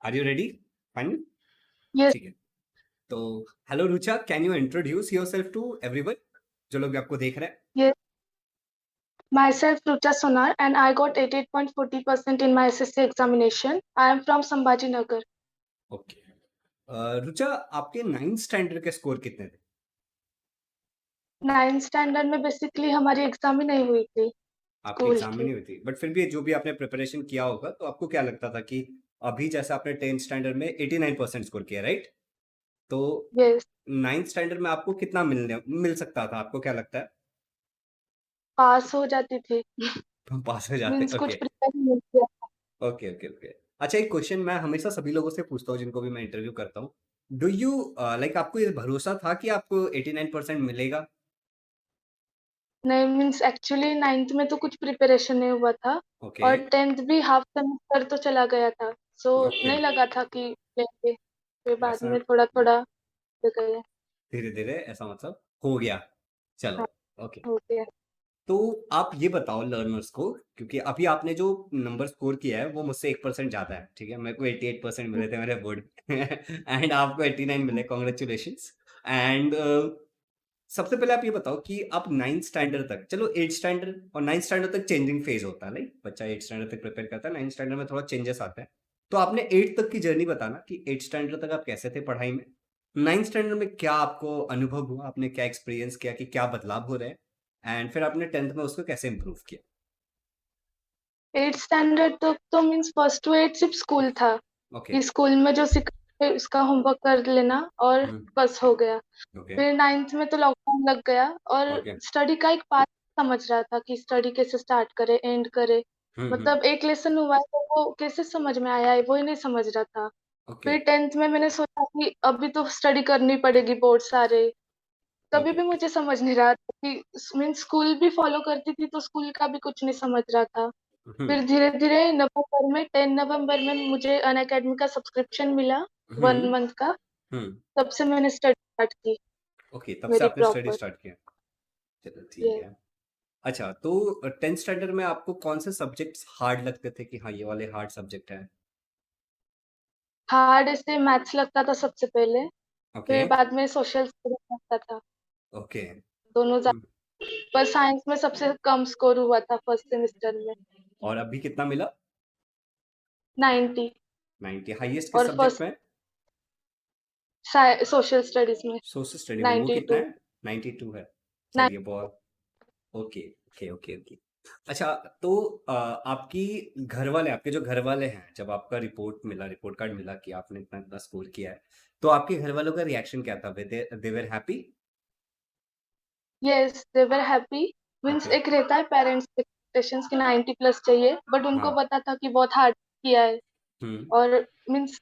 Are you ready? Fine. Yes, ठीक है। तो hello Rucha, can you introduce yourself to everyone जो लोग भी आपको देख रहे हैं? yes. Myself, Rucha Sonar, and I got 88.40% in my SSC examination. I am from Sambhajinagar. Okay. Rucha, आपके 9th स्टैंडर्ड के स्कोर कितने थे? 9th स्टैंडर्ड में बेसिकली हमारी एग्जाम ही नहीं हुई थी आपकी स्कूल एग्जाम में की। नहीं हुई थी, बट फिर भी जो भी आपने प्रिपरेशन किया होगा तो आपको क्या लगता था कि अभी जैसे आपने 10th स्टैंडर्ड में 89% स्कोर किया, राइट? तो यस, 9th स्टैंडर्ड में आपको कितना मिल सकता था, आपको क्या लगता है? पास हो जाती थी। पास हो जाते? मीन्स कुछ ओके। प्रिपेयर नहीं किया। Okay, okay, okay. अच्छा, एक क्वेश्चन मैं हमेशा सभी लोगों से पूछता हूँ जिनको भी मैं इंटरव्यू करता हूँ। डू यू लाइक आपको ये भरोसा था कि आपको 89% मिलेगा? नहीं, मीन्स एक्चुअली 9th में तो कुछ प्रिपरेशन नहीं हुआ था ओके, और 10th भी हाफ सेमेस्टर तो चला गया था, सो ओके। नहीं लगा था कि लेंगे। फिर बाद ऐसा में थोड़ा थोड़ा हो गया। धीरे-धीरे ऐसा मतलब हो गया। चलो, हाँ, ओके। हो गया। तो आप ये बताओ लर्नर्स को, क्योंकि अभी आपने जो नंबर स्कोर किया है वो मुझसे 1% ज़्यादा है, ठीक है? मेरे को 88% मिले थे मेरे बोर्ड एंड आपको 89 मिले, कांग्रेचुलेशंस। एंड सबसे पहले आप ये बताओ कि आप 9th स्टैंडर्ड तक, चलो 8th स्टैंडर्ड और 9th स्टैंडर्ड तक चेंजिंग फेज होता है, लाइक बच्चा 8th स्टैंडर्ड तक प्रिपेयर करता है, 9th स्टैंडर्ड में थोड़ा चेंजेस आते हैं। तो आपने 8th तक की जर्नी बताना कि 8th स्टैंडर्ड तक आप कैसे थे पढ़ाई में, 9th स्टैंडर्ड में क्या आपको अनुभव हुआ, आपने क्या एक्सपीरियंस किया कि क्या बदलाव हो रहे हैं, एंड फिर आपने 10th में उसको कैसे इम्प्रूव किया। 8th स्टैंडर्ड तक तो मीन्स फर्स्ट टू 8 सिर्फ स्कूल था ओके। कि स्कूल में जो सिखाते उसका होमवर्क कर लेना और हम्म। बस हो गया। ओके, फिर 9th में तो लॉकडाउन लग गया और ओके। स्टडी का एक पार्ट समझ रहा था कि स्टडी कैसे स्टार्ट करे एंड करे। हम्म। मतलब एक लेसन हुआ है तो वो कैसे समझ में आया है वो ही नहीं समझ रहा था। ओके, फिर 10th में मैंने सोचा कि अभी तो स्टडी करनी पड़ेगी, बोर्ड सारे। तभी ओके। भी मुझे समझ नहीं रहा था कि मीन्स स्कूल भी फॉलो करती थी तो स्कूल का भी कुछ नहीं समझ रहा था। हम्म। फिर धीरे धीरे नवंबर में 10 नवंबर में मुझे अनअकैडमी का सब्सक्रिप्शन मिला, वन हम्म। मंथ का। हम्म। तब से मैंने स्टडी स्टार्ट की ओके, तब से मेरी आपने स्टडी प्रॉपर। स्टार्ट किया। चलो ठीक ये है। अच्छा, तो 10th स्टैंडर्ड में आपको कौन से सब्जेक्ट्स हार्ड लगते थे कि हाँ ये वाले हार्ड सब्जेक्ट है? हार्ड ऐसे मैथ्स लगता था सबसे पहले, ओके, फिर बाद में सोशल स्टडीज लगता था। ओके। दोनों पर साइंस में सबसे कम स्कोर हुआ था फर्स्ट सेमेस्टर में, और अभी कितना मिला? 90। 90? हाईएस्ट किस और सब्जेक्ट फर्स्ट में? सोशल स्टडीज में सोशल स्टडी में वो कितना 92। है? 92 है। चलिए बहुत। Okay, okay, okay, okay. अच्छा, तो आपकी घर वाले, आपके जो घर वाले हैं, जब आपका रिपोर्ट कार्ड मिला कि आपने इतना इतना स्कोर किया है, तो आपके घर वालों का रिएक्शन क्या था? They were happy? Yes, they were happy. Means okay. एक रहता है पेरेंट्स एक्सपेक्टेशंस कि 90 प्लस चाहिए, बट उनको हाँ। पता था कि बहुत हार्ड किया है। हम्म। और मीन्स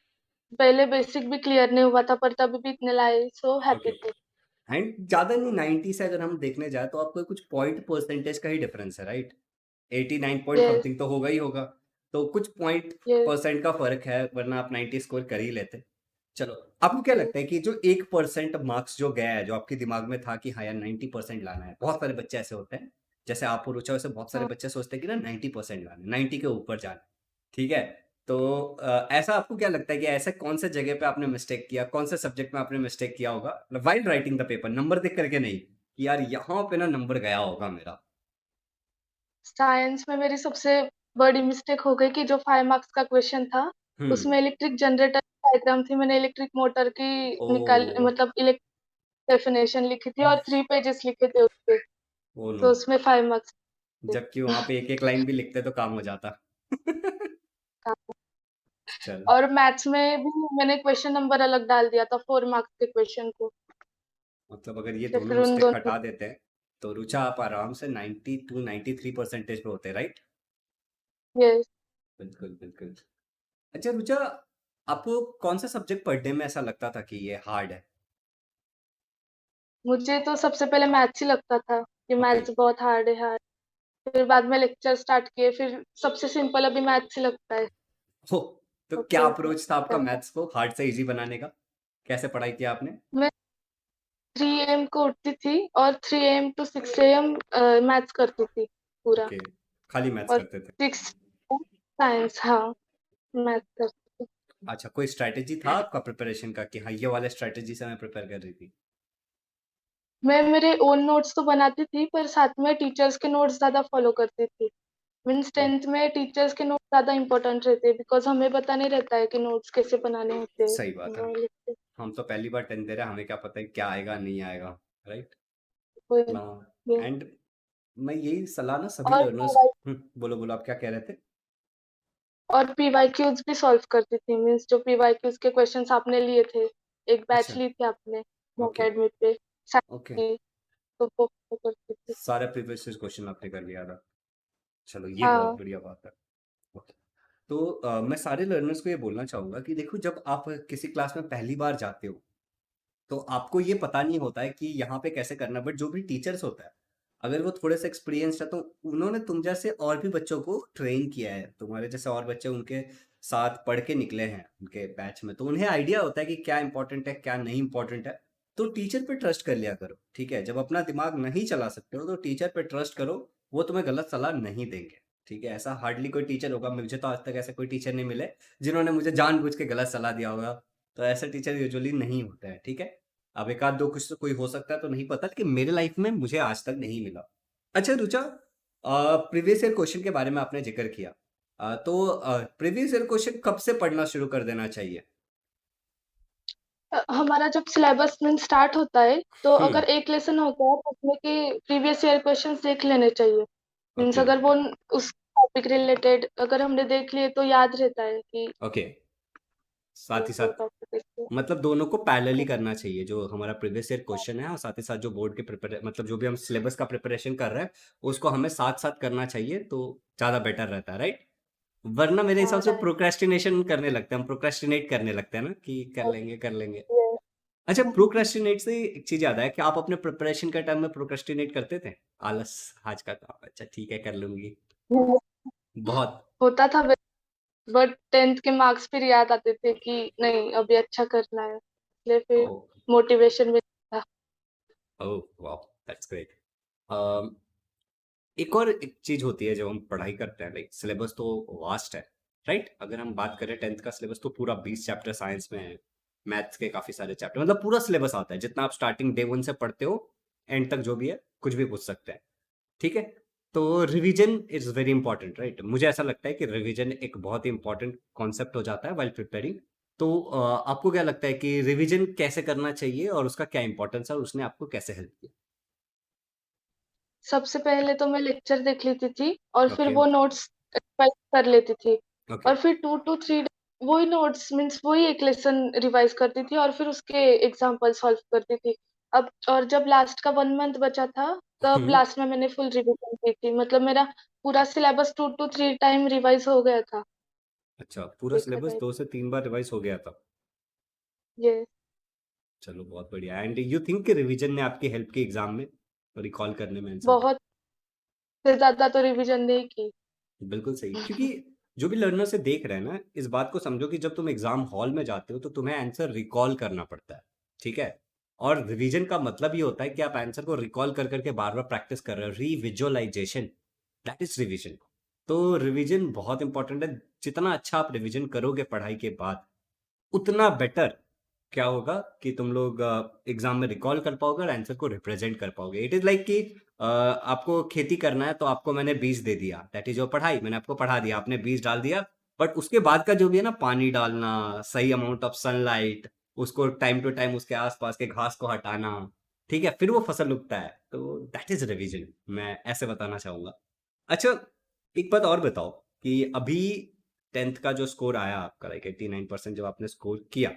पहले बेसिक भी क्लियर नहीं हुआ था पर तभी भी इतने लाए, सो ओके। हैप्पी थे। एंड ज़्यादा नहीं, 90 से अगर हम देखने जाए तो आपको कुछ पॉइंट परसेंटेज का ही डिफरेंस है, राइट? 89 पॉइंट यस, समथिंग तो होगा ही होगा। तो कुछ पॉइंट यस, परसेंट का फर्क है, वरना आप 90 स्कोर कर ही लेते। चलो, आपको क्या यस। लगता है कि जो 1% मार्क्स जो गया है, जो आपके दिमाग में था कि हाँ यार 90% लाना है, बहुत सारे बच्चे ऐसे होते हैं, जैसे आप और रुचा, वैसे बहुत सारे हाँ, बच्चे सोचते हैं कि ना 90% लाना है, 90 के ऊपर जाना है, ठीक है? तो ऐसा आपको क्या लगता है कि ऐसे कौन से जगह पे आपने मिस्टेक किया, कौन से सब्जेक्ट में आपने मिस्टेक किया होगा while writing the paper, number देख करके नहीं कि यार यहाँ पे ना नंबर गया होगा मेरा? साइंस में मेरी सबसे बड़ी मिस्टेक हो गई कि जो 5 मार्क्स का क्वेश्चन था हम्म। उसमें इलेक्ट्रिक जनरेटर की डायग्राम थी। मैंने इलेक्ट्रिक मोटर की ओ। निकाल मतलब इलेक्ट्रिक डेफिनेशन लिखी थी और 3 पेजेस लिखे थे उसके। Oh no. तो उसमें 5 मार्क्स थे। जबकि वहां पे एक एक लाइन भी लिखते तो काम हो जाता। चल, और मैथ्स में भी मैंने क्वेश्चन नंबर अलग डाल दिया था 4 मार्क्स के क्वेश्चन को। मतलब अगर ये तो दोनों फिर उन मिस्टेक दोनों हटा देते हैं तो रुचा आप आराम से 92 93% पे होते, राइट? यस। बिल्कुल, बिल्कुल। अच्छा रुचा, आपको कौन सा सब्जेक्ट पढ़ने में ऐसा लगता था कि ये हार्ड है? मुझे तो सबसे पहले मैथ्स ही लगता था कि ओके। मैथ्स बहुत हार्ड है हार्ड। फिर बाद में लेक्चर स्टार्ट किए, फिर सबसे सिंपल अभी मैथ्स ही लगता है। हो, तो तो क्या फिर अप्रोच था आपका मैथ्स को हार्ड से इजी बनाने का? कैसे पढ़ाई किया आपने? मैं 3 AM को उठती थी और 3 AM टू 6 AM मैथ्स करती थी पूरा। ओके, खाली मैथ्स और करते थे। 6 साइंस, हाँ, मैथ्स करती थी। अच्छा, कोई स्ट्रैटेजी था आपका प्रिपरेशन का कि हाँ, ये वाले स्ट्रैटेजी से मैं प्रिपेयर कर रही थी? मैं मेरे ओन नोट्स तो बनाती थी, पर साथ में टीचर्स के नोट्स ज़्यादा फॉलो करती थी। मीन्स ओ, 10th में टीचर्स के नोट्स ज़्यादा इम्पोर्टेंट रहते हैं, बिकॉज़ हमें पता नहीं रहता है कि नोट्स कैसे बनाने होते हैं। सही बात है। वो लिखते हम तो पहली बार 10th दे रहे हैं, हमें क्या पता है क्या आएगा नहीं आएगा, राइट? हुए ना। ये। एंड मैं यही सलाह ना सभी और लर्नर्स। बोलो बोलो, आप क्या कह रहे थे? पीवाईक्यूज भी सॉल्व करती थी, मीन्स जो पीवाईक्यूज के क्वेश्चंस आपने लिए थे, एक बैच अच्छा। ली थी आपने ओके। एकेडमी पे साइंस ओके। की, तो वो follow करती थी। सारा प्रीवियस क्वेश्चन आपने कर लिया था? चलो, ये बहुत हाँ। बढ़िया बात है। ओके। तो मैं सारे लर्नर्स को ये बोलना चाहूंगा कि देखो, जब आप किसी क्लास में पहली बार जाते हो तो आपको ये पता नहीं होता है कि यहाँ पे कैसे करना है, बट जो भी टीचर्स होता है, अगर वो थोड़े से एक्सपीरियंस्ड है तो उन्होंने तुम जैसे और भी बच्चों को ट्रेन किया है, तुम्हारे जैसे और बच्चे उनके साथ पढ़ के निकले हैं उनके बैच में, तो उन्हें आइडिया होता है कि क्या इंपॉर्टेंट है क्या नहीं इंपॉर्टेंट है। तो टीचर पे ट्रस्ट कर लिया करो, ठीक है? जब अपना दिमाग नहीं चला सकते हो तो टीचर पे ट्रस्ट करो, वो तुम्हें गलत सलाह नहीं देंगे। ठीक है? ऐसा हार्डली कोई टीचर होगा, मुझे तो आज तक ऐसे कोई टीचर नहीं मिले जिन्होंने मुझे जानबूझ के गलत सलाह दिया होगा। तो ऐसे टीचर यूजुअली नहीं होते हैं, ठीक है? अब एक आध दो कुछ तो कोई हो सकता है, तो नहीं पता, लेकिन मेरे लाइफ में मुझे आज तक नहीं मिला। अच्छा रुचा, प्रीवियस ईयर क्वेश्चन के बारे में आपने जिक्र किया, तो प्रीवियस ईयर क्वेश्चन कब से पढ़ना शुरू कर देना चाहिए? हमारा जब सिलेबस मीन स्टार्ट होता है, तो हम्म। अगर एक लेसन हो गया तो उसमें के प्रीवियस ईयर क्वेश्चंस देख लेने चाहिए। Means okay. अगर वो उस टॉपिक रिलेटेड अगर हमने देख लिए तो याद रहता है कि ओके। साथ ही वो साथ टॉपिक इसमें। मतलब दोनों को पैरेलली करना चाहिए, जो हमारा प्रीवियस ईयर क्वेश्चन है और साथ ही साथ जो बोर्ड के प्रिपरेशन, मतलब जो भी हम सिलेबस का प्रिपरेशन कर रहे हैं उसको हमें साथ साथ करना चाहिए, तो ज़्यादा बेटर रहता है, राइट? वरना मेरे हिसाब हाँ, से राइट। प्रोक्रेस्टिनेशन करने लगते हैं, हम प्रोक्रेस्टिनेट करने लगते हैं ना कि कर लेंगे। अच्छा, प्रोक्रेस्टिनेट से एक चीज याद है कि आप अपने प्रिपरेशन के टाइम में प्रोक्रेस्टिनेट करते थे? आलस, आज का काम, अच्छा ठीक है कर लूंगी। बहुत। होता था, बट 10th के मार्क्स फिर याद आते थे कि नहीं अभी अच्छा करना है, इसलिए ओ। फिर मोटिवेशन मिलता था। ओह वाह, दैट्स ग्रेट। एक और एक चीज होती है जब हम पढ़ाई करते हैं, लाइक सिलेबस तो वास्ट है, राइट? अगर हम बात करें 10th का सिलेबस तो पूरा 20 चैप्टर साइंस में है, मैथ्स के काफी सारे चैप्टर, मतलब पूरा सिलेबस आता है जितना आप स्टार्टिंग डे 1 से पढ़ते हो एंड तक जो भी है कुछ भी पूछ सकते हैं, ठीक है? तो revision is very important, right? मुझे ऐसा लगता है कि रिवीजन एक बहुत ही इंपॉर्टेंट कॉन्सेप्ट हो जाता है वाइल प्रिपेयरिंग। तो आपको क्या लगता है कि रिवीजन कैसे करना चाहिए और उसका क्या इंपॉर्टेंस है और उसने आपको कैसे हेल्प किया? सबसे पहले तो मैं लेक्चर देख लेती थी और फिर ओके। वो नोट्स रिवाइज कर लेती थी, ओके। और फिर 2 to 3 वही नोट्स मीन्स वही एक लेसन रिवाइज करती थी और फिर उसके एग्जाम्पल सॉल्व करती थी। अब और जब लास्ट का 1 मंथ बचा था, तब हम्म। लास्ट में मैंने फुल रिवीजन की थी, मतलब मेरा पूरा सिलेबस 2 to 3 टाइम रिवाइज हो गया था, अच्छा, पूरा देखा सिलेबस जाए 2 से 3 बार रिवाइज हो गया था? ये। चलो बहुत बढ़िया। एंड यू थिंक कि रिवीजन ने आपकी हेल्प की एग्जाम में रिकॉल करने में आंसर? बहुत से ज्यादा तो रिवीजन नहीं की। बिल्कुल सही, क्योंकि जो भी लर्नर से देख रहे हैं ना, इस बात को समझो कि जब तुम एग्जाम हॉल में जाते हो तो तुम्हें आंसर रिकॉल करना पड़ता है, ठीक है? और रिवीजन का मतलब ये होता है कि आप आंसर को रिकॉल कर करके बार बार प्रैक्टिस कर रहे हो, रीविजुअलाइजेशन, दैट इज रिवीजन। तो रिवीजन बहुत इंपॉर्टेंट है, जितना अच्छा आप रिवीजन करोगे पढ़ाई के बाद उतना बेटर क्या होगा कि तुम लोग एग्जाम में रिकॉल कर पाओगे और आंसर को रिप्रेजेंट कर पाओगे। इट इज लाइक कि आपको खेती करना है तो आपको मैंने बीज दे दिया, दैट इज योर पढ़ाई, मैंने आपको पढ़ा दिया, आपने बीज डाल दिया, बट उसके बाद का जो भी है ना, पानी डालना, सही अमाउंट ऑफ सनलाइट, उसको टाइम टू टाइम उसके आसपास के घास को हटाना, ठीक है, फिर वो फसल उगता है, तो दैट इज रिवीजन, मैं ऐसे बताना चाहूंगा। अच्छा, एक बात और बताओ कि अभी 10th का जो स्कोर आया आपका, लाइक 89% जब आपने स्कोर किया,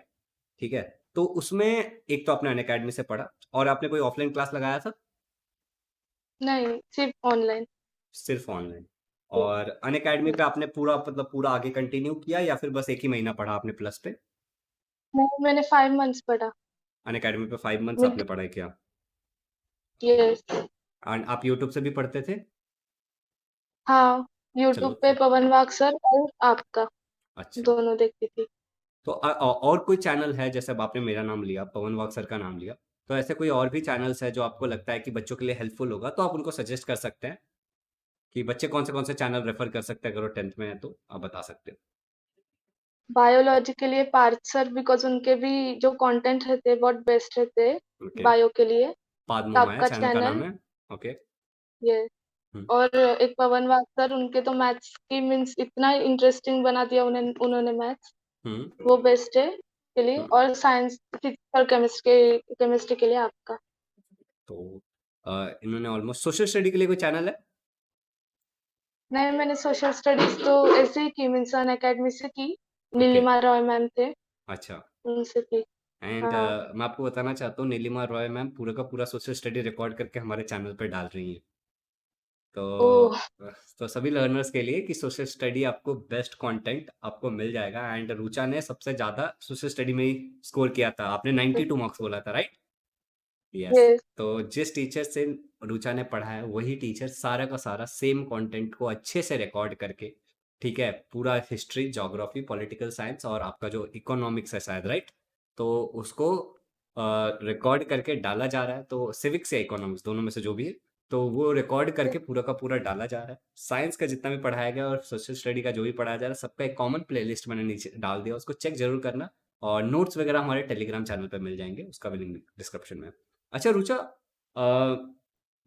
ठीक है, तो उसमें एक तो आपने अनअकैडमी से पढ़ा और आपने कोई ऑफलाइन क्लास लगाया था? नहीं, सिर्फ ऑनलाइन। सिर्फ ऑनलाइन। और अनअकैडमी पे आपने पूरा मतलब पूरा आगे कंटिन्यू किया या फिर बस एक ही महीना पढ़ा आपने प्लस पे? नहीं, मैंने 5 मंथ्स पढ़ा अनअकैडमी पे 5 मंथ्स विद। आपने पढ़ाई किया? यस। एंड आप यूट्यूब से भी पढ़ते थे? हाँ, चलो यूट्यूब पे पवन वाग सर और आपका, अच्छा। दोनों देखती थी। तो और कोई चैनल है, जैसे अब आपने मेरा नाम लिया, पवन वाग सर का नाम लिया, तो ऐसे कोई और भी चैनल्स है जो आपको लगता है कि बच्चों के लिए हेल्पफुल होगा, तो आप उनको सजेस्ट कर सकते हैं कि बच्चे कौन से चैनल रेफर कर सकते हैं, अगर वो 10th में है तो आप बता सकते हो। बायोलॉजी के लिए पार्थ सर, बिकॉज उनके भी जो कंटेंट रहते हैं बहुत बेस्ट रहते हैं ओके। बायो के लिए। पादमोमा है आपका चैनल का नाम चैनल है। ओके। ये। हम्म। और एक पवन वाग सर, उनके तो मैथ्स की मीन्स इतना इंटरेस्टिंग बना दिया उन्होंने मैथ्स, हम्म। वो बेस्ट है के लिए। हम्म। और साइंस, फिजिक्स और केमिस्ट्री के लिए आपका। तो इन्होंने ऑलमोस्ट सोशल स्टडी के लिए कोई चैनल है? नहीं, मैंने सोशल स्टडीज तो ऐसे ही की, मीन्स अन अकेडमी से की। ओके। नीलिमा रॉय मैम थे, अच्छा। उनसे की। एंड हाँ। मैं आपको बताना चाहता हूँ, नीलिमा रॉय मैम पूरा का पूरा सोशल स्टडी रिकॉर्ड करके हमारे चैनल पे डाल रही हैं। तो ओह। अ, तो सभी लर्नर्स के लिए कि सोशल स्टडी आपको बेस्ट कंटेंट आपको मिल जाएगा। एंड रुचा ने सबसे ज़्यादा सोशल स्टडी में ही स्कोर किया था। आपने 92 मार्क्स बोला था, राइट? यस। यस। तो जिस टीचर से रुचा ने पढ़ा है वही टीचर सारा का सारा सेम कंटेंट को अच्छे से रिकॉर्ड करके, ठीक है, पूरा हिस्ट्री, ज्योग्राफी, पॉलिटिकल साइंस और आपका जो इकोनॉमिक्स है शायद, राइट? तो उसको रिकॉर्ड करके डाला जा रहा है। तो सिविक्स या इकोनॉमिक्स दोनों में से जो भी है, तो वो रिकॉर्ड करके पूरा का पूरा डाला जा रहा है। साइंस का जितना भी पढ़ाया गया और सोशल स्टडी का जो भी पढ़ाया जा रहा है, सबका एक कॉमन प्लेलिस्ट मैंने नीचे डाल दिया, उसको चेक जरूर करना। और नोट्स वगैरह हमारे टेलीग्राम चैनल पर मिल जाएंगे, उसका भी लिंक डिस्क्रिप्शन में है। अच्छा रुचा,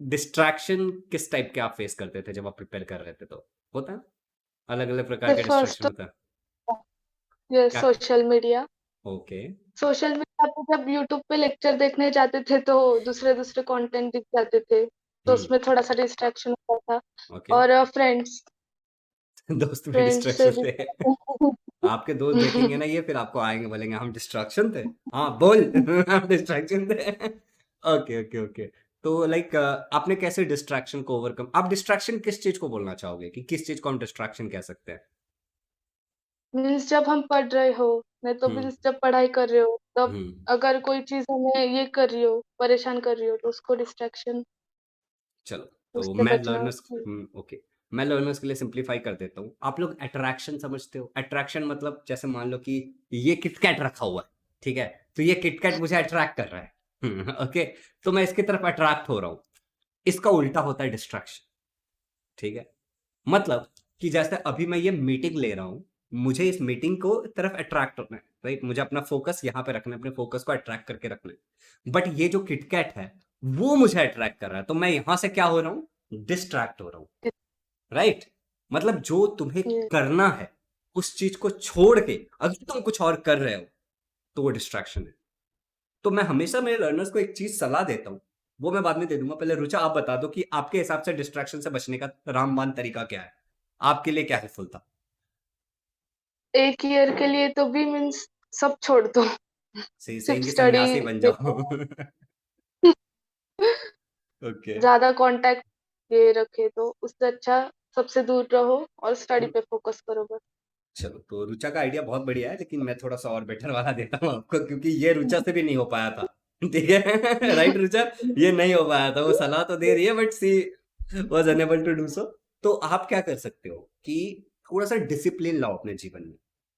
डिस्ट्रैक्शन किस टाइप के आप फेस करते थे जब आप प्रिपेयर कर रहे थे? तो होता है अलग अलग प्रकार के फर्स्ट डिस्ट्रैक्शन तो होता है। ये क्या? Social media. Okay. Social media पे जब यूट्यूब पे लेक्चर देखने जाते थे तो दूसरे दूसरे कंटेंट दिख जाते थे, तो हम्म। उसमें थोड़ा सा डिस्ट्रैक्शन होता था। ओके। और फ्रेंड्स दोस्त भी फ्रेंड्स से डिस्ट्रैक्शन भी। थे? आपके दोस्त देखेंगे ना ये, फिर आपको आएंगे बोलेंगे हम डिस्ट्रैक्शन थे। हाँ बोल। हम डिस्ट्रैक्शन थे। Okay okay okay. तो लाइक आपने कैसे डिस्ट्रैक्शन को ओवरकम, आप डिस्ट्रैक्शन किस चीज को बोलना चाहोगे कि किस चीज को हम डिस्ट्रैक्शन कह सकते हैं? मीन्स जब हम पढ़ रहे हो, नहीं तो हम्म। मीन्स जब पढ़ाई कर रहे हो तब हम्म। अगर कोई चीज हमें ये कर रही हो, परेशान कर रही हो, तो उसको डिस्ट्रैक्शन, चलो, तो उससे मैं बचना। लर्नर्स, ओके, मैं लर्नर्स के लिए सिंपलीफाई कर देता हूँ। आप लोग अट्रैक्शन समझते हो? अट्रैक्शन मतलब जैसे मान लो कि ये किटकैट रखा हुआ है, ठीक है, तो ये किटकैट मुझे अट्रैक्ट कर रहा है। ओके, तो मैं इसकी तरफ अट्रैक्ट हो रहा हूँ। इसका उल्टा होता है डिस्ट्रैक्शन, ठीक है। मतलब कि जैसे अभी मैं ये मीटिंग ले रहा हूँ, मुझे इस मीटिंग को तरफ अट्रैक्ट होना है, राइट? मुझे अपना फोकस यहाँ पे रखना है, अपने फोकस को अट्रैक्ट करके रखना है। बट ये जो किटकैट है वो मुझे अट्रैक्ट कर रहा है, तो मैं यहां से क्या हो रहा हूँ? डिस्ट्रैक्ट हो रहा हूँ, राइट? मतलब जो तुम्हें ये करना है उस चीज को छोड़ के अगर तुम कुछ और कर रहे हो तो वो डिस्ट्रैक्शन है। तो मैं हमेशा मेरे लर्नर्स को एक चीज सलाह देता हूँ, वो मैं बाद में दे दूंगा। पहले रुचा आप बता दो कि आपके हिसाब से डिस्ट्रैक्शन से बचने का रामबाण तरीका क्या है, आपके लिए क्या हेल्पफुल था? एक ईयर के लिए तो भी मीन्स सब छोड़ दो, सही सिर्फ सही स्टडी सन्यासी बन जाओ। ओके। ज्यादा कांटेक्ट ये रखे तो उससे अच्छा सबसे दूर रहो और स्टडी पे फोकस करो बस। चलो, तो रुचा का आइडिया बहुत बढ़िया है, लेकिन मैं थोड़ा सा और बेटर वाला देता हूँ आपको, क्योंकि ये रुचा से भी नहीं हो पाया था। ठीक है। राइट रुचा, ये नहीं हो पाया था। वो सलाह तो दे रही है but she was unable to do so. तो आप क्या कर सकते हो कि थोड़ा सा डिसिप्लिन लाओ अपने जीवन में,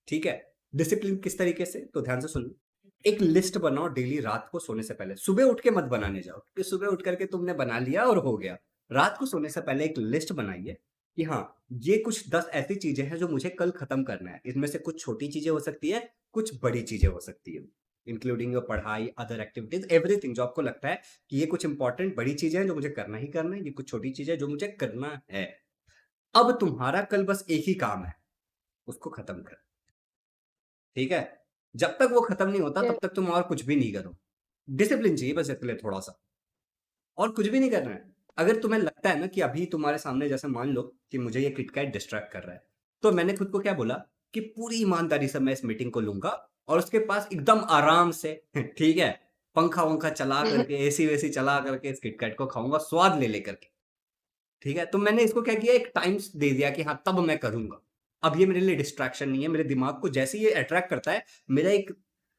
ठीक है। डिसिप्लिन किस तरीके से, तो ध्यान से सुनो। एक लिस्ट बनाओ डेली, रात को सोने से पहले। सुबह उठ के मत बनाने जाओ, क्योंकि सुबह उठ करके तुमने बना लिया और हो गया। रात को सोने से पहले एक लिस्ट बनाइए कि हाँ, ये कुछ 10 ऐसी चीजें हैं जो मुझे कल खत्म करना है। इसमें से कुछ छोटी चीजें हो सकती है, कुछ बड़ी चीजें हो सकती है, इंक्लूडिंग योर पढ़ाई, अदर एक्टिविटीज, एवरीथिंग जो आपको लगता है कि ये कुछ इंपॉर्टेंट बड़ी चीजें हैं जो मुझे करना ही करना है, ये कुछ छोटी चीजें हैं जो मुझे करना है। अब तुम्हारा कल बस एक ही काम है, उसको खत्म कर, ठीक है। जब तक वो खत्म नहीं होता तब तक तुम और कुछ भी नहीं करो। डिसिप्लिन चाहिए बस इसके लिए थोड़ा सा, और कुछ भी नहीं करना है। अगर तुम्हें लगता है ना कि अभी तुम्हारे सामने, जैसे मान लो कि मुझे ये किटकैट डिस्ट्रैक्ट कर रहा है, तो मैंने खुद को क्या बोला कि पूरी ईमानदारी से मैं इस मीटिंग को लूंगा और उसके पास एकदम आराम से ठीक है, पंखा वंखा चला करके, एसी वेसी चला करके इस किटकैट को खाऊंगा स्वाद ले लेकर के, ठीक है। तो मैंने इसको क्या किया, एक टाइम्स दे दिया कि हाँ तब मैं करूंगा। अब ये मेरे लिए डिस्ट्रैक्शन नहीं है। मेरे दिमाग को जैसे ये अट्रैक्ट करता है, मेरा एक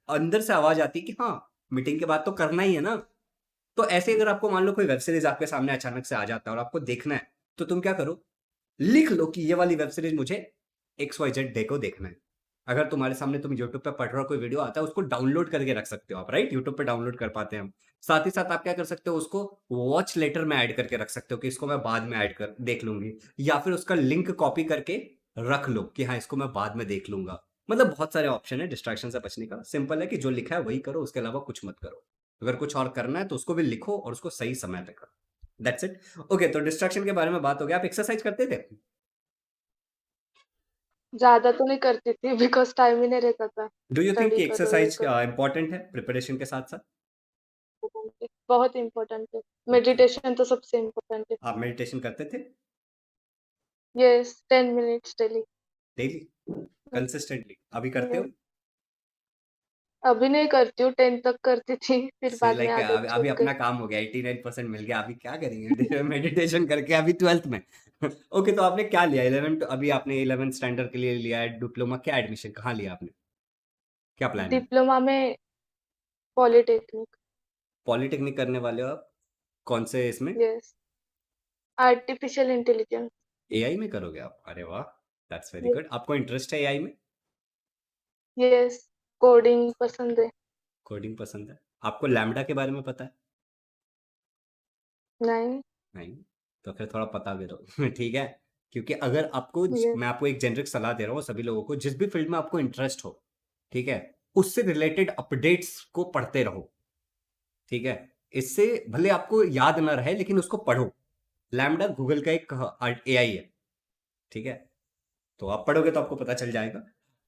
अंदर से आवाज आती है कि हाँ, मीटिंग के बाद तो करना ही है ना। तो ऐसे अगर आपको मान लो कोई वेब सीरीज आपके सामने अचानक से आ जाता है और आपको देखना है, तो तुम क्या करो, लिख लो कि ये वाली वेब सीरीज मुझे एक्स वाई जेड डे को देखना है। अगर तुम्हारे सामने तुम यूट्यूब पे पढ़ रहे हो, कोई वीडियो आता है, उसको डाउनलोड करके रख सकते हो आप, राइट? यूट्यूब पे डाउनलोड कर पाते हैं हम। साथ ही साथ आप क्या कर सकते हो, उसको वॉच लेटर में ऐड करके रख सकते हो कि इसको मैं बाद में ऐड कर देख लूंगी, या फिर उसका लिंक कॉपी करके रख लो कि हाँ इसको मैं बाद में देख लूंगा। मतलब बहुत सारे ऑप्शन है डिस्ट्रैक्शन से बचने का। सिंपल है कि जो लिखा है वही करो, उसके अलावा कुछ मत करो। अगर कुछ और करना है तो उसको भी लिखो और उसको सही समय पे करो। That's it. ओके, तो डिस्ट्रैक्शन के बारे में बात हो गया। आप एक्सरसाइज करते थे? ज़्यादा तो नहीं करती थी बिकॉज़ टाइम ही नहीं रहता था। डू यू थिंक स्टडी कि करो, ये एक्सरसाइज करो। इंपॉर्टेंट है प्रिपरेशन के साथ साथ? बहुत इम्पोर्टेंट है। ओके। मेडिटेशन तो सबसे इम्पोर्टेंट है। आप मेडिटेशन करते थे? Yes, 10 minutes daily. Daily? Consistently अभी करते हो? यस। अभी नहीं करती हूँ, 10 तक करती थी, फिर सी बाद में लाइक आदत छूट अभी गई। अपना काम हो गया, 89% मिल गया, अभी क्या करेंगे मेडिटेशन करके अभी 12th में। ओके, तो आपने क्या लिया 11, अभी आपने 11th स्टैंडर्ड के लिए लिया है डिप्लोमा, क्या एडमिशन कहाँ लिया आपने? क्या प्लान है? डिप्लोमा में पॉलिटेक्निक। पॉलिटेक्निक करने वाले हो आप? कौन से इसमें? Yes, artificial intelligence. एआई में करोगे आप? अरे वाह, दैट्स वेरी गुड। आपको इंटरेस्ट है एआई में? यस, कोडिंग पसंद है। कोडिंग पसंद है? आपको लैम्बडा के बारे में पता है? नहीं। नहीं? तो फिर थोड़ा पता भी रहो ठीक है। क्योंकि अगर आपको यस। मैं आपको एक जेनरिक सलाह दे रहा हूँ सभी लोगों को, जिस भी फील्ड में आपको इंटरेस्ट हो, ठीक है, उससे रिलेटेड अपडेट्स को पढ़ते रहो। ठीक है, इससे भले आपको याद ना रहे लेकिन उसको पढ़ो। लैम्बडा गूगल का एक एआई है, ठीक है, तो आप पढ़ोगे तो आपको पता चल जाएगा।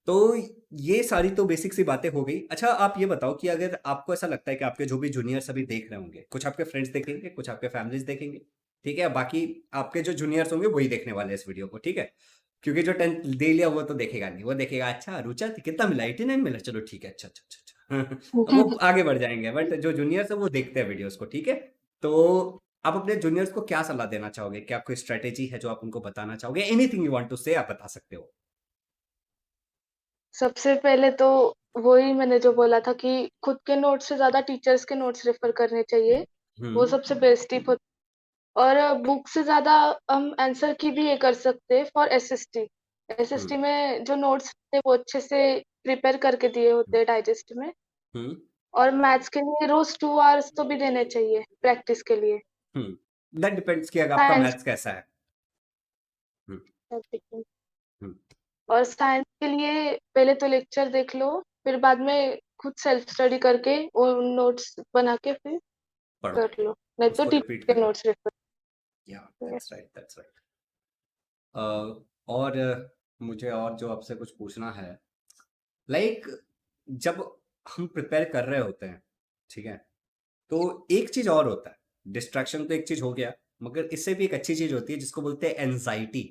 तो ये सारी तो बेसिक सी बातें हो गई। अच्छा, आप ये बताओ कि अगर आपको ऐसा लगता है कि आपके जो भी जूनियर्स अभी देख रहे होंगे, कुछ आपके फ्रेंड्स देखेंगे, कुछ आपके फैमिलीज देखेंगे, ठीक है, बाकी आपके जो जूनियर्स होंगे वही देखने वाले हैं इस वीडियो को, ठीक है, क्योंकि जो 10th दे लिया वो तो देखेगा नहीं, वो देखेगा अच्छा रुचा कितना मिला, 89 मिला, चलो ठीक है, अच्छा अच्छा अच्छा अच्छा वो आगे बढ़ जाएंगे। बट जो जूनियर्स है वो देखते हैं वीडियोस को, ठीक है। तो आप अपने जूनियर्स को क्या सलाह देना चाहोगे? क्या कोई स्ट्रेटेजी है जो आप उनको बताना चाहोगे? एनीथिंग यू वांट टू से आप बता सकते हो। सबसे पहले तो वही मैंने जो बोला था कि खुद के नोट्स से ज़्यादा टीचर्स के नोट्स रेफर करने चाहिए। वो हम्म। सबसे बेस्ट टिप होती है। और बुक से ज़्यादा हम आंसर की भी ये कर सकते हैं फॉर एसएसटी। हम्म। एसएसटी में जो नोट्स होते हैं वो अच्छे से प्रिपेयर करके दिए होते हैं डाइजेस्ट में। हम्म। और मैथ्स के लिए रोज़ 2 आवर्स तो भी देने चाहिए प्रैक्टिस के लिए। दैट डिपेंड्स कि अगर आपका साइंस मैथ्स कैसा है। हम्म। हम्म। और साइंस के लिए पहले तो लेक्चर देख लो, फिर बाद में खुद सेल्फ स्टडी करके वो नोट्स बना के फिर पढ़ो, कर लो, नहीं तो उसको रिपीट टीचर के करो। Notes refer. या दैट्स राइट, दैट्स राइट। और मुझे और जो आपसे कुछ पूछना है, लाइक जब हम प्रिपेयर कर रहे होते हैं, ठीक है, तो एक चीज और होता है। डिस्ट्रैक्शन तो एक चीज हो गया, मगर इससे भी एक अच्छी चीज होती है जिसको बोलते हैं एनजाइटी,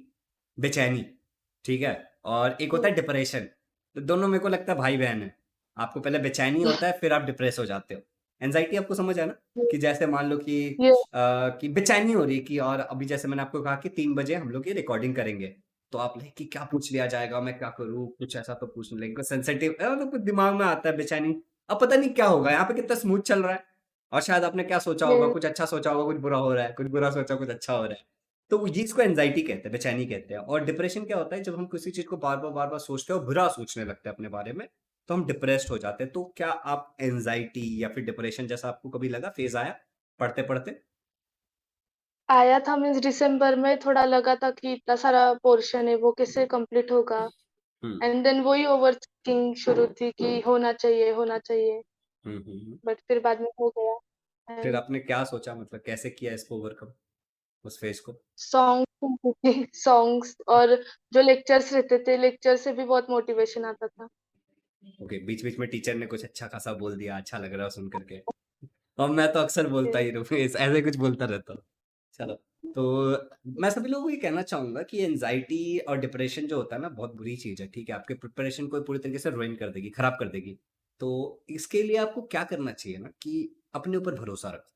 बेचैनी, ठीक है, और एक होता है डिप्रेशन। तो दोनों मेरे को लगता है भाई बहन है। आपको पहले बेचैनी होता है, फिर आप डिप्रेस हो जाते हो। एनजाइटी आपको समझ है ना? कि जैसे मान लो ये कि बेचैनी हो रही है कि, और अभी जैसे मैंने आपको कहा कि 3 बजे हम लोग ये रिकॉर्डिंग करेंगे, तो आप लाइक कि क्या पूछ लिया जाएगा, मैं क्या करूँ, कुछ ऐसा तो पूछ लेंगे, कुछ सेंसिटिव मतलब कुछ दिमाग में आता है बेचैनी। अब पता नहीं क्या होगा, यहाँ पे कितना स्मूथ चल रहा है, और शायद आपने क्या सोचा होगा, ये कुछ अच्छा सोचा होगा, कुछ बुरा हो रहा है, कुछ बुरा सोचा कुछ अच्छा हो रहा है। तो ये इसको एंजाइटी कहते हैं, बेचैनी कहते हैं। और डिप्रेशन क्या होता है? जब हम किसी चीज को बार बार सोचते हैं और बुरा सोचने लगते हैं अपने बारे में, तो हम डिप्रेस्ड हो जाते हैं। तो क्या आप एंजाइटी या फिर डिप्रेशन जैसा आपको कभी लगा, फेज आया पढ़ते पढ़ते? आया था, मीन्स दिसंबर में थोड़ा लगा था कि इतना सारा पोर्शन है वो कैसे कंप्लीट होगा। हम्म। एंड देन वही ओवरथिंकिंग शुरू थी कि होना चाहिए, हम्म। बट फिर बाद में हो गया। फिर एंड आपने क्या सोचा, मतलब कैसे किया इसको ओवरकम, उस फेज को? सॉन्ग सुनती थी, सॉन्ग्स, और जो लेक्चर्स रहते थे, लेक्चर से भी बहुत मोटिवेशन आता था। ओके, बीच बीच में टीचर ने कुछ अच्छा खासा बोल दिया, अच्छा लग रहा है सुन करके। और मैं तो अक्सर बोलता ही रहूँ ऐसे कुछ बोलता रहता हूँ। चलो, तो मैं सभी लोगों को ये कहना चाहूंगा कि एनजाइटी और डिप्रेशन जो होता है ना, बहुत बुरी चीज है, ठीक है, आपके प्रिपरेशन को पूरी तरीके से रुइन कर देगी, खराब कर देगी। तो इसके लिए आपको क्या करना चाहिए ना, कि अपने ऊपर भरोसा रखो,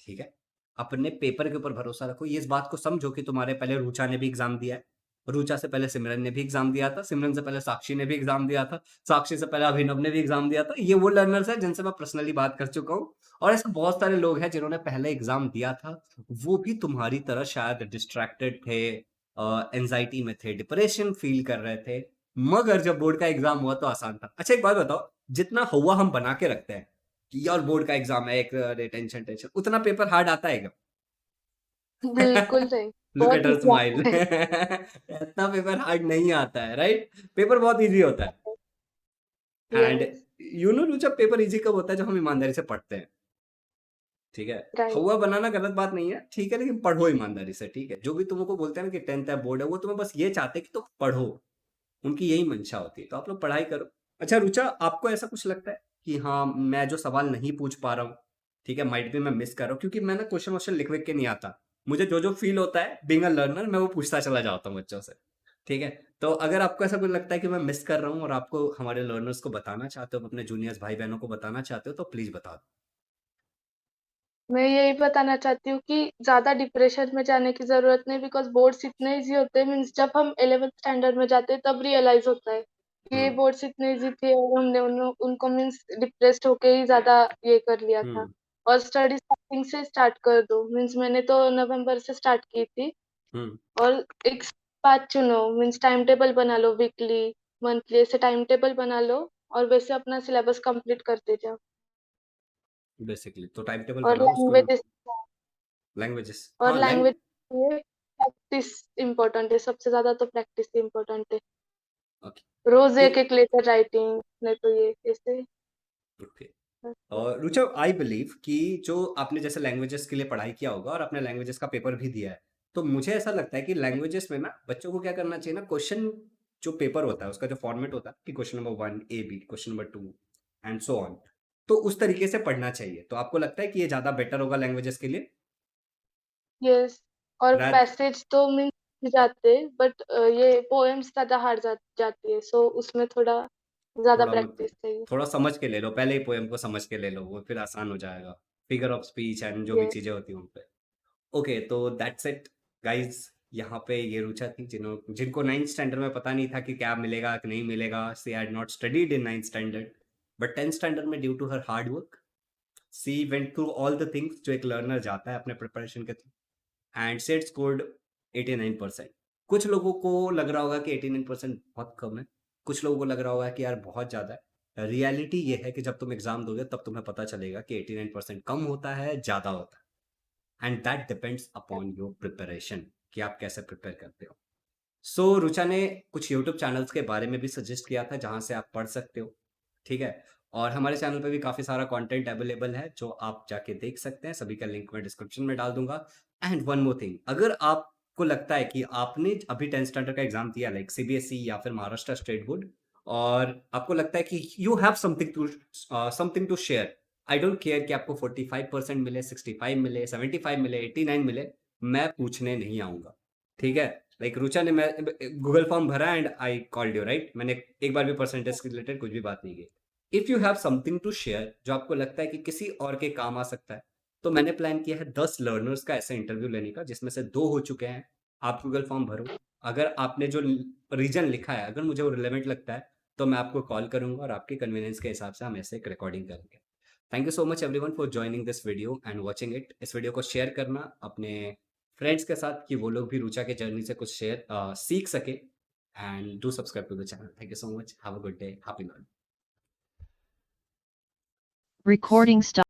ठीक है, अपने पेपर के ऊपर भरोसा रखो। ये इस बात को समझो कि तुम्हारे पहले रुचा ने भी एग्जाम दिया है, रुचा से पहले सिमरन ने भी एग्जाम दिया था, सिमरन से पहले साक्षी ने भी एग्जाम दिया था, साक्षी से पहले अभिनव ने भी एग्जाम दिया था। ये वो लर्नर्स है जिनसे मैं पर्सनली बात कर चुका हूँ। और ऐसे बहुत सारे लोग हैं जिन्होंने पहले एग्जाम दिया था, वो भी तुम्हारी तरह शायद डिस्ट्रैक्टेड थे, एंजाइटी में थे, डिप्रेशन फील कर रहे थे, मगर जब बोर्ड का एग्जाम हुआ तो आसान था। अच्छा, एक बात बताओ, जितना हुआ हम बना के रखते हैं कि यार बोर्ड का एग्जाम है, एक टेंशन टेंशन, उतना पेपर हार्ड आता है क्या? बिल्कुल नहीं, लुक बहुत एट हर इजी स्माइल आता है। इतना पेपर हार्ड नहीं आता है, राइट? पेपर बहुत इजी होता है। And yes, you know Rucha, paper easy कब होता है? जब हम ईमानदारी से पढ़ते हैं, ठीक है? राइट। हवा बनाना गलत बात नहीं है, ठीक है, लेकिन पढ़ो ईमानदारी से, ठीक है? जो भी तुमको बोलते हैं ना कि 10th है, बोर्ड है, वो तुम्हें बस ये चाहते हैं कि तुम पढ़ो, उनकी यही मंशा होती है, तो आप लोग पढ़ाई करो। अच्छा रुचा, आपको ऐसा कुछ लगता है कि हाँ, मैं जो सवाल नहीं पूछ पा रहा हूँ, ठीक है, माइट भी मैं मिस कर रहा हूँ, क्योंकि मैं ना क्वेश्चन वोश्चन लिख के नहीं आता, मुझे जो जो फील होता है बीइंग अ लर्नर, मैं वो पूछता चला जाता हूँ बच्चों से, ठीक है? तो अगर आपको ऐसा कुछ लगता है कि मैं मिस कर रहा हूँ और आपको हमारे लर्नर्स को बताना चाहते हो, अपने जूनियर्स भाई बहनों को बताना चाहते हो, तो प्लीज बता दो। मैं यही बताना चाहती हूँ कि ज़्यादा डिप्रेशन में जाने की ज़रूरत नहीं, बिकॉज़ बोर्ड्स इतने ईज़ी होते हैं। मीन्स जब हम 11th स्टैंडर्ड में जाते हैं तब रियलाइज़ होता है कि ये हम्म। बोर्ड्स इतने ईज़ी थे और हमने उनको मीन्स डिप्रेस्ड होके ही ज़्यादा ये कर लिया था। हम्म। और स्टडी स्टार्टिंग से स्टार्ट कर दो। मीन्स मैंने तो नवंबर से स्टार्ट की थी। हम्म। और एक पाथ चुनो, मीन्स टाइम टेबल बना लो, वीकली, मंथली, ऐसे टाइम टेबल बना लो और वैसे अपना सिलेबस कंप्लीट करते जाओ। बेसिकली तो टाइम टेबल और बनाओ उसको। लैंग्वेजेस लैंग्वेजेस, और हाँ लैंग्वेज ये प्रैक्टिस इम्पोर्टेंट है, सबसे ज़्यादा तो प्रैक्टिस इम्पोर्टेंट है। ओके। रोज़ तो एक-एक लेटर राइटिंग, नहीं तो ये ऐसे ओके, ऐसे। रुचा, आई बिलीव कि जो आपने जैसे लैंग्वेजेस के लिए पढ़ाई किया होगा और आपने लैंग्वेजेस का पेपर भी दिया है, तो मुझे ऐसा लगता है कि लैंग्वेजेस में ना बच्चों को क्या करना चाहिए ना, क्वेश्चन जो पेपर होता है उसका जो फॉर्मेट होता है कि question number 1 A B, question number 2 and so on, तो उस तरीके से पढ़ना चाहिए। तो आपको लगता है कि ये ज़्यादा बेटर होगा लैंग्वेजेस के लिए? यस। और रात पैसेज तो मीन्स जाते, बट ये पोएम्स ज़्यादा हार्ड जाती है, सो उसमें थोड़ा ज़्यादा थोड़ा मत प्रैक्टिस चाहिए। थोड़ा समझ के ले लो, पहले ही पोएम को समझ के ले लो, वो फिर आसान हो जाएगा। फिगर ऑफ स्पीच एंड जो भी ये चीज़ें होती हैं उन पे। ओके, तो दैट्स इट गाइस। यहाँ पे ये रुचा थी जिनको 9th स्टैंडर्ड में पता नहीं था कि क्या मिलेगा कि नहीं मिलेगा, she had not studied in 9th standard, but 10th standard में due to her hard work she went through all the things जो एक लर्नर जाता है अपने प्रिपरेशन के थ्रू, एंड सेट स्कोर्ड 89%। कुछ लोगों को लग रहा होगा कि 89% बहुत कम है, कुछ लोगों को लग रहा होगा कि यार बहुत ज़्यादा है। रियलिटी ये है कि जब तुम एग्जाम दोगे तब तुम्हें पता चलेगा कि 89% कम होता है, ज़्यादा होता है, and that depends upon your preparation, कि आप कैसे प्रिपेयर करते हो। सो रुचा ने कुछ यूट्यूब चैनल्स के बारे में भी सजेस्ट किया था जहाँ से आप पढ़ सकते हो, ठीक है? और हमारे चैनल पे भी काफ़ी सारा कंटेंट अवेलेबल है जो आप जाके देख सकते हैं, सभी का लिंक मैं डिस्क्रिप्शन में डाल दूंगा। एंड वन मोर थिंग, अगर आपको लगता है कि आपने अभी 10th स्टैंडर्ड का एग्जाम दिया, लाइक सीबीएसई या फिर महाराष्ट्र स्टेट बोर्ड, और आपको लगता है कि you have something to share, I don't care कि आपको 45% मिले, 65 मिले, 75 मिले, 89 मिले, मैं पूछने नहीं आऊंगा, ठीक है? लाइक रुचा ने मैं गूगल फॉर्म भरा and I called you, right? मैंने एक बार भी परसेंटेज के रिलेटेड कुछ भी बात नहीं की। If you have something to share जो आपको लगता है कि किसी और के काम आ सकता है, तो मैंने प्लान किया है 10 लर्नर्स का ऐसा इंटरव्यू लेने का, जिसमें से 2 हो चुके हैं। आप गूगल फॉर्म भरो, अगर आपने जो रीजन लिखा है अगर मुझे वो रिलेवेंट लगता है, तो मैं आपको कॉल करूंगा और आपके कन्वीनियंस के हिसाब से हम ऐसे एक रिकॉर्डिंग करेंगे। Thank you so much everyone for joining this video and watching it. इस वीडियो को शेयर करना अपने फ्रेंड्स के साथ कि वो लोग भी रुचा के जर्नी से कुछ सीख सके, and do subscribe to the channel. Thank you so much, have a good day, happy learning. Recording stop.